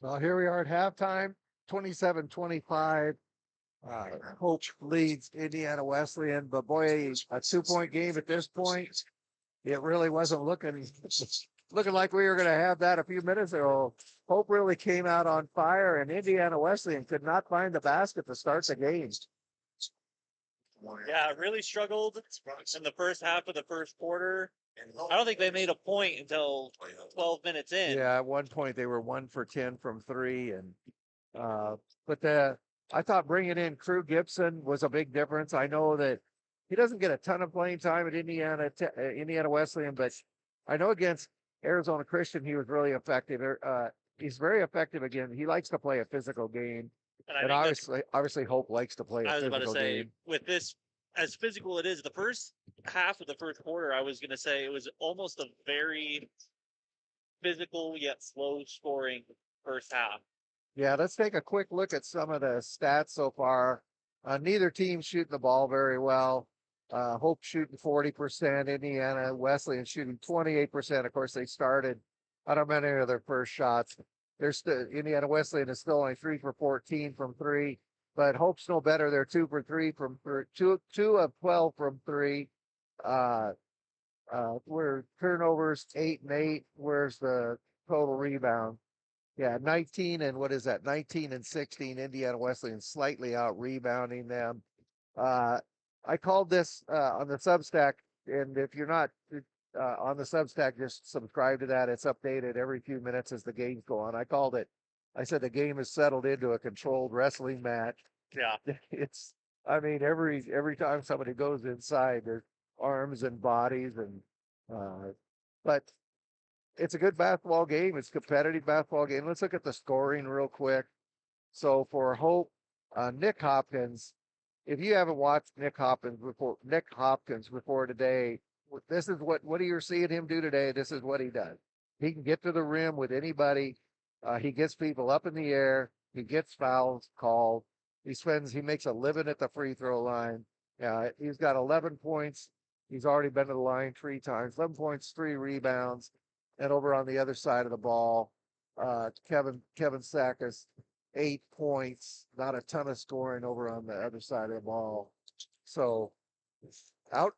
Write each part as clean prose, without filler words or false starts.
Well, here we are at halftime, 27-25. Hope leads Indiana Wesleyan, but boy, a 2-point game at this point. It really wasn't looking like we were going to have that a few minutes ago. Hope really came out on fire, and Indiana Wesleyan could not find the basket to start the game. Yeah, really struggled in the first half of the first quarter. I don't think they made a point until 12 minutes in. Yeah, at one point they were 1 for 10 from three, and but I thought bringing in Crew Gibson was a big difference. I know that he doesn't get a ton of playing time at Indiana Wesleyan, but I know against Arizona Christian he was really effective. He's very effective again. He likes to play a physical game, and obviously Hope likes to play a I was about to physical say, game. with this, as physical it is, the first half of the first quarter, I was going to say it was almost a very physical yet slow scoring first half. Yeah, let's take a quick look at some of the stats so far. Neither team shooting the ball very well. Hope shooting 40%, Indiana Wesleyan shooting 28%. Of course, they started I don't many of their first shots. They're still Indiana Wesleyan is still only 3 for 14 from three, but Hope's no better. They're 2 for 3 from two of 12 from three. Where turnovers 8 and 8. Where's the total rebound? Yeah, 19 and what is that? 19 and 16. Indiana Wesleyan slightly out rebounding them. I called this on the Substack, and if you're not on the Substack, just subscribe to that. It's updated every few minutes as the games go on. I said the game is settled into a controlled wrestling match. Yeah. I mean, every time somebody goes inside, there's arms and bodies, but it's a good basketball game. It's a competitive basketball game. Let's look at the scoring real quick. So for Hope, Nick Hopkins, if you haven't watched Nick Hopkins before today, this is what you're seeing him do today. This is what he does. He can get to the rim with anybody. He gets people up in the air. He gets fouls called. He makes a living at the free throw line. He's got 11 points. He's already been to the line 3 times. 11 points, 3 rebounds. And over on the other side of the ball, Kevin Sackis, 8 points, not a ton of scoring over on the other side of the ball. So out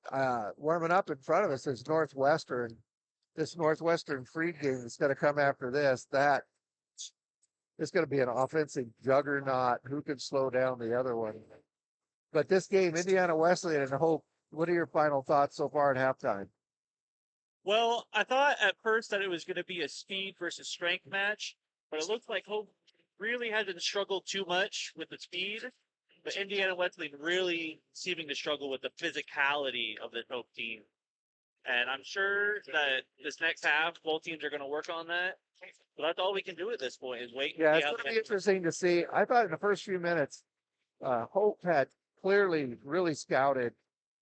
warming up in front of us is Northwestern. This Northwestern Freed game that's going to come after this. That is going to be an offensive juggernaut. Who can slow down the other one? But this game, Indiana Wesleyan and Hope, what are your final thoughts so far at halftime? Well, I thought at first that it was going to be a speed versus strength match, but it looks like Hope really hasn't struggled too much with the speed, but Indiana Wesleyan really seeming to struggle with the physicality of the Hope team. And I'm sure that this next half, both teams are going to work on that. But that's all we can do at this point is wait. Yeah, it's going to be interesting to see. I thought in the first few minutes, Hope had clearly really scouted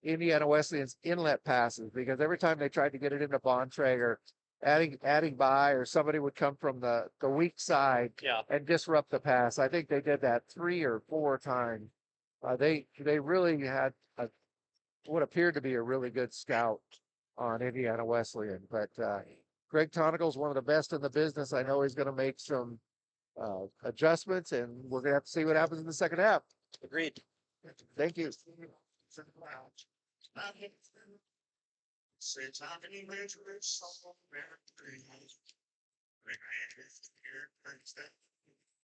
Indiana Wesleyan's inlet passes because every time they tried to get it into Bontrager, adding by or somebody would come from the weak side and disrupt the pass. I think they did that 3 or 4 times. They really had what appeared to be a really good scout on Indiana Wesleyan. But Greg Tonicle's one of the best in the business. I know he's going to make some adjustments, and we're going to have to see what happens in the second half. Agreed. Thank you.